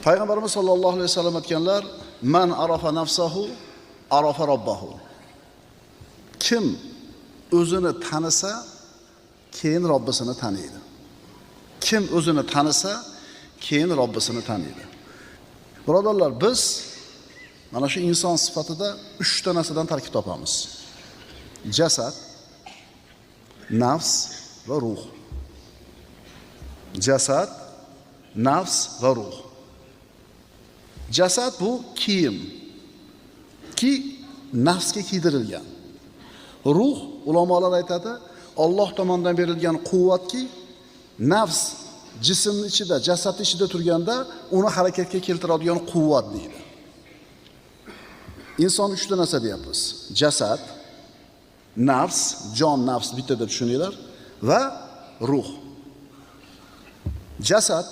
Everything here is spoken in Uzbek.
Payg'ambarimiz sollallohu alayhi vasallam aytganlar: "Man arafa nafsahu, arafa robbahu." Kim o'zini tanisa, keyin Robbisini taniydi. Kim o'zini tanisa, keyin Robbisini taniydi. Birodarlar, biz mana shu inson sifatida 3 ta narsadan tarkib topamiz. Jasad, nafs va ruh. Jasad, nafs va ruh. Jasad bu kiyim ki nafsga kiydirilgan. Ruh, ulamolar aytadi, Alloh tomonidan berilgan quvvatki nafs jismning ichida, jasad ichida turganda uni harakatga keltiradigan quvvat deydi. Inson 3 ta narsa deyapmiz. Jasad, nafs, jon nafs bitta deb tushuninglar va ruh. Jasad